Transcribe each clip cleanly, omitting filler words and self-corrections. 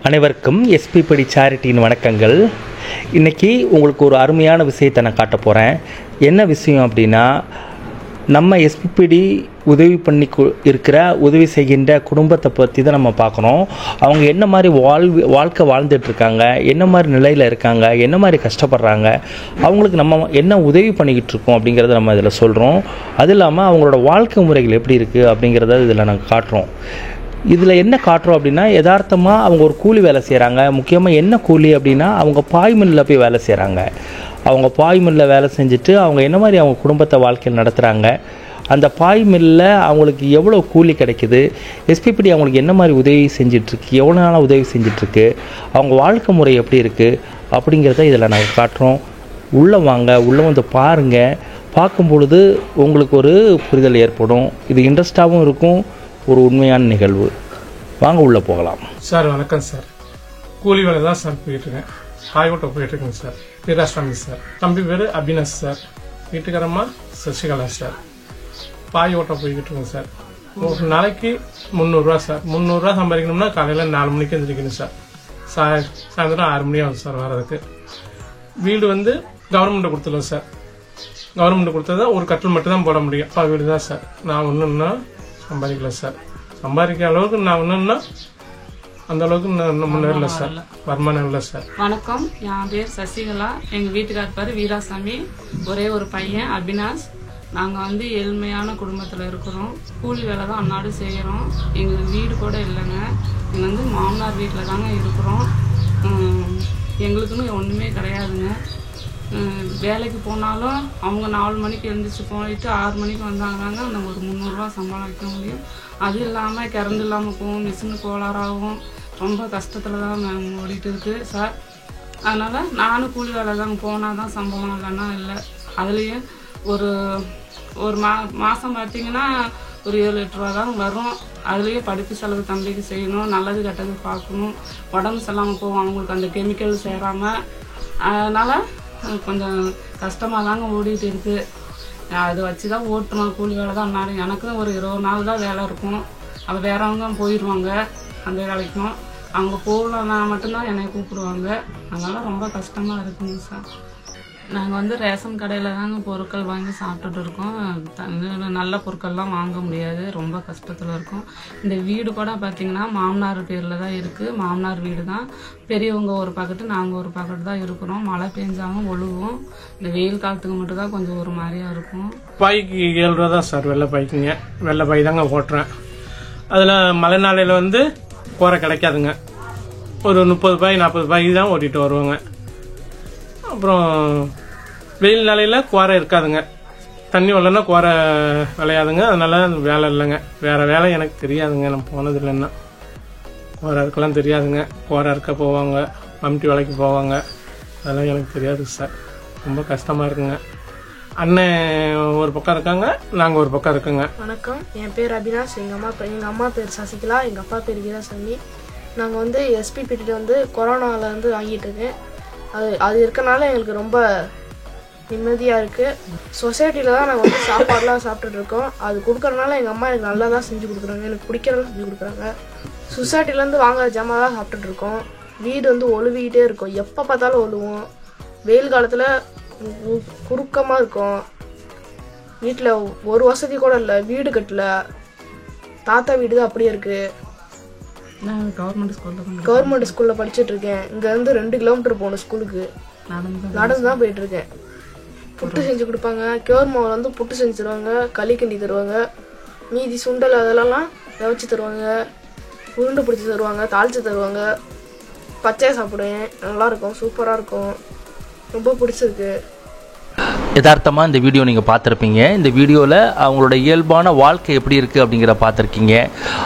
அனைவருக்கும் எஸ்பிபடி சேரிட்டியின் வணக்கங்கள். இன்றைக்கி உங்களுக்கு ஒரு அருமையான விஷயத்தை நான் காட்ட போகிறேன். என்ன விஷயம் அப்படின்னா, நம்ம எஸ்பிபடி உதவி பண்ணி உதவி செய்கின்ற குடும்பத்தை பற்றி தான் நம்ம பார்க்குறோம். அவங்க என்ன மாதிரி வாழ்க்கை வாழ்ந்துட்டுருக்காங்க, என்ன மாதிரி நிலையில் இருக்காங்க, என்ன மாதிரி கஷ்டப்படுறாங்க, அவங்களுக்கு நம்ம என்ன உதவி பண்ணிக்கிட்டு இருக்கோம் அப்படிங்கிறத நம்ம இதில் சொல்கிறோம். அது இல்லாமல் அவங்களோட வாழ்க்கை முறைகள் எப்படி இருக்குது அப்படிங்கிறத இதில் நாங்கள் காட்டுறோம். இதில் என்ன காட்டுறோம் அப்படின்னா, யதார்த்தமாக அவங்க ஒரு கூலி வேலை செய்கிறாங்க. முக்கியமாக என்ன கூலி அப்படின்னா, அவங்க பாய் மில்லில் போய் வேலை செய்கிறாங்க. அவங்க பாய் மில்லில் வேலை செஞ்சுட்டு அவங்க என்ன மாதிரி அவங்க குடும்பத்தை வாழ்க்கையில் நடத்துகிறாங்க, அந்த பாய் மில்லில் அவங்களுக்கு எவ்வளோ கூலி கிடைக்குது, எஸ்பிபடி அவங்களுக்கு என்ன மாதிரி உதவி செஞ்சிட்ருக்கு, எவ்வளோ நாளாக உதவி செஞ்சிட்ருக்கு, அவங்க வாழ்க்கை முறை எப்படி இருக்குது அப்படிங்கிறத இதில் நாங்கள் காட்டுறோம். உள்ளே வாங்க, உள்ளே வந்து பாருங்கள். பார்க்கும் பொழுது உங்களுக்கு ஒரு புரிதல் ஏற்படும். இது இன்ட்ரெஸ்டாகவும் இருக்கும், ஒரு உண்மையான நிகழ்வு. வாங்க உள்ளே போகலாம். சார் வணக்கம் சார். கூலி வேலை தான் சார் போயிட்டுருக்கேன். பாய் ஓட்ட போயிட்டுருக்கேங்க சார். வீராசாமி சார். தம்பி பேர் அபினாஷ் சார். வீட்டுக்காரம்மா சசிகலா சார். பாய் ஓட்ட போய்கிட்டு இருக்கேன் சார். ஒரு நாளைக்கு 300 ரூபா சார். 300 ரூபா சம்பாதிக்கணும்னா காலையில் 4 மணிக்கு எழுந்திரிக்கணும் சார். சாயந்தரம் 6 மணி ஆகும் சார் வரதுக்கு. வீடு வந்து கவர்மெண்ட் கொடுத்துருவோம் சார். கவர்மெண்ட் கொடுத்தா ஒரு கட்டில் மட்டும் தான் போட முடியும். அப்பா வீடு தான் சார். நான் ஒன்றுன்னா சம்பாதிக்கல சார். சம்பாதிக்கிற அளவுக்கு நான் ஒன்றுன்னா அந்த அளவுக்கு முன்னேறல சார். வருமானம் இல்லை சார். வணக்கம், என் பேர் சசிகலா. எங்கள் வீட்டுக்கார் பேர் வீராசாமி. ஒரே ஒரு பையன் அபினாஷ். நாங்கள் வந்து ஏழ்மையான குடும்பத்தில் இருக்கிறோம். கூலி வேலை தான் அன்னாடு செய்கிறோம். எங்களுக்கு வீடு கூட இல்லைங்க. எங்கள் வந்து மாமனார் வீட்டில் தாங்க இருக்கிறோம். எங்களுக்குன்னு ஒன்றுமே கிடையாதுங்க. வேலைக்கு போனாலும் அவங்க 4 மணிக்கு எழுந்திரிச்சு போயிட்டு 6 மணிக்கு வந்தாங்கன்னாங்க அந்த ஒரு 300 ரூபா சம்பளம் வைக்க முடியும். அது இல்லாமல் கரண்ட் இல்லாமல் போகும், மிஷினு கோளாறாகும். ரொம்ப கஷ்டத்தில் தான் நாங்கள் ஓடிட்டு இருக்கு சார். அதனால் நானும் கூலி வேலை தாங்க. போனால் தான் சம்பளம், இல்லைன்னா இல்லை. அதுலேயும் ஒரு மாதம் பார்த்தீங்கன்னா ஒரு 7-8 ரூபா தான் வரும். அதுலேயே படிப்பு செலவு தம்பிக்கு செய்யணும், நல்லது கெட்டது பார்க்கணும். உடம்பு சரியில்லாமல் போகும் அவங்களுக்கு அந்த கெமிக்கல் சேராமல். அதனால் கொஞ்சம் கஷ்டமாக தாங்க ஓடிட்டு இருக்குது. அதை வச்சு தான் ஓட்டணும். கூலி வேலை தான் நானும். எனக்கும் ஒரு 20 நாள் தான் வேலை இருக்கும். அது வேறவங்க போயிடுவாங்க அந்த வேலைக்கும். அவங்க போகலன்னா மட்டும்தான் என்னை கூப்பிடுவாங்க. அதனால் ரொம்ப கஷ்டமாக இருக்குங்க சார். நாங்கள் வந்து ரேஷன் கடையில் தாங்க பொருட்கள் வாங்கி சாப்பிட்டுட்டு இருக்கோம். நல்ல பொருட்கள்லாம் வாங்க முடியாது, ரொம்ப கஷ்டத்தில் இருக்கும். இந்த வீடு கூட பார்த்திங்கன்னா மாமனார் பேரில் தான் இருக்குது. மாமனார் வீடு தான். பெரியவங்க ஒரு பக்கெட்டு, நாங்கள் ஒரு பக்கெட்டு தான் இருக்கிறோம். மழை பெஞ்சாலும் ஒழுகும். இந்த வெயில் காலத்துக்கு மட்டும் தான் கொஞ்சம் ஒரு மாதிரியாக இருக்கும். பாய்க்கு 7 ரூபா தான் சார். வெள்ளை பாய்க்குங்க. வெள்ளை பாய் தாங்க ஓட்டுறேன். அதில் மழை நாளையில் வந்து கூரை கிடைக்காதுங்க. ஒரு 30 பாய் 40 பாய் தான் ஓட்டிகிட்டு வருவாங்க. அப்புறம் வெயில் நாளையில் குவாரை இருக்காதுங்க. தண்ணி வரலன்னா குவாரை விளையாதுங்க. அதனால வேலை இல்லைங்க. வேறு வேலை எனக்கு தெரியாதுங்க. நான் போனது இல்லைன்னா குவாரை இருக்கலாம் தெரியாதுங்க. குவாரை இருக்க போவாங்க, மம்டி வேலைக்கு போவாங்க. அதெல்லாம் எனக்கு தெரியாது சார். ரொம்ப கஷ்டமாக இருக்குங்க. அண்ணன் ஒரு பக்கம் இருக்காங்க, நாங்கள் ஒரு பக்கம் இருக்கோங்க. வணக்கம், என் பேர் அபினாஷ். எங்கள் அம்மா பேர் சசிகலா. எங்கள் அப்பா பேர் வீராசாமி. நாங்கள் வந்து எஸ்பிபிடி வந்து கொரோனாவில் வந்து வாங்கிட்டு இருக்கேன். அது இருக்கனால எங்களுக்கு ரொம்ப நிம்மதியாக இருக்குது. சொசைட்டியில் தான் நாங்கள் வந்து சாப்பாடுலாம் சாப்பிட்டுட்டு இருக்கோம். அது கொடுக்குறதுனால எங்கள் அம்மா எனக்கு நல்லா தான் செஞ்சு கொடுக்குறாங்க. எனக்கு பிடிக்கிறதெல்லாம் செஞ்சு கொடுக்குறாங்க. சொசைட்டிலேருந்து வாங்குற ஜாமான் தான் சாப்பிட்டுட்டு இருக்கோம். வீடு வந்து ஒழுவிக்கிட்டே இருக்கும். எப்போ பார்த்தாலும் ஒழுவோம். வெயில் காலத்தில் குறுக்கமாக இருக்கும். வீட்டில் ஒரு வசதி கூட இல்லை. வீடு கட்டல. தாத்தா வீடு தான் அப்படியே இருக்குது. நான் கவர்மெண்ட் ஸ்கூலில் படிச்சுட்டு இருக்கேன். இங்கேருந்து 2 கிலோமீட்டர் போகணும் ஸ்கூலுக்கு. நடந்து தான் போயிட்டு இருக்கேன். புட்டு செஞ்சு கொடுப்பாங்க. கேவர் மாவில் வந்து புட்டு செஞ்சு தருவாங்க, களி கிண்டி தருவாங்க. மீதி சுண்டல் அதெல்லாம் துவைச்சி தருவாங்க, உருண்டை பிடிச்சி தருவாங்க, தாளித்து தருவாங்க. பச்சையாக சாப்பிடுவேன். நல்லாயிருக்கும், சூப்பராக இருக்கும். ரொம்ப பிடிச்சிருக்கு. யதார்த்தமாக இந்த வீடியோ நீங்கள் பார்த்துருப்பீங்க. இந்த வீடியோவில் அவங்களோட இயல்பான வாழ்க்கை எப்படி இருக்குது அப்படிங்கிற பார்த்துருக்கீங்க.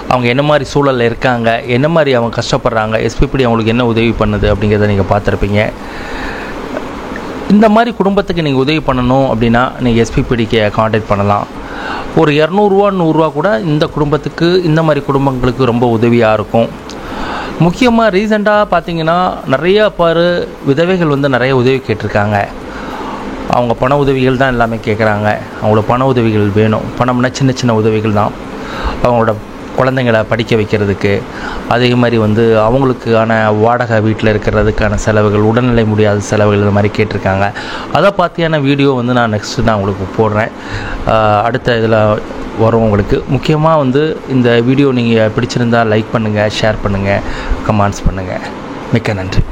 அவங்க என்ன மாதிரி சூழலில் இருக்காங்க, என்ன மாதிரி அவங்க கஷ்டப்படுறாங்க, எஸ்பிபடி அவங்களுக்கு என்ன உதவி பண்ணுது அப்படிங்கிறத நீங்கள் பார்த்துருப்பீங்க. இந்த மாதிரி குடும்பத்துக்கு நீங்கள் உதவி பண்ணணும் அப்படின்னா நீங்கள் எஸ்பிபிடிக்கு காண்டாக்ட் பண்ணலாம். ஒரு 200 ரூபா 100 ரூபா கூட இந்த குடும்பத்துக்கு, இந்த மாதிரி குடும்பங்களுக்கு ரொம்ப உதவியாக இருக்கும். முக்கியமாக ரீசெண்டாக பார்த்தீங்கன்னா நிறைய பேர் விதவைகள் வந்து நிறைய உதவி கேட்டிருக்காங்க. அவங்க பண உதவிகள் தான் எல்லாமே கேட்குறாங்க. அவங்களோட பண உதவிகள் வேணும். பணம்னா சின்ன சின்ன உதவிகள் தான். அவங்களோட குழந்தைங்களை படிக்க வைக்கிறதுக்கு, அதே மாதிரி வந்து அவங்களுக்கான வாடகை வீட்டில் இருக்கிறதுக்கான செலவுகள், உடல்நிலை முடியாத செலவுகள் இந்த மாதிரி கேட்டிருக்காங்க. அதை பார்த்தியான வீடியோ வந்து நான் நெக்ஸ்ட்டு நான் உங்களுக்கு போடுறேன். அடுத்த இதில் வரும் உங்களுக்கு. முக்கியமாக வந்து இந்த வீடியோ நீங்கள் பிடிச்சிருந்தால் லைக் பண்ணுங்கள், ஷேர் பண்ணுங்கள், கமெண்ட்ஸ் பண்ணுங்கள். மிக்க நன்றி.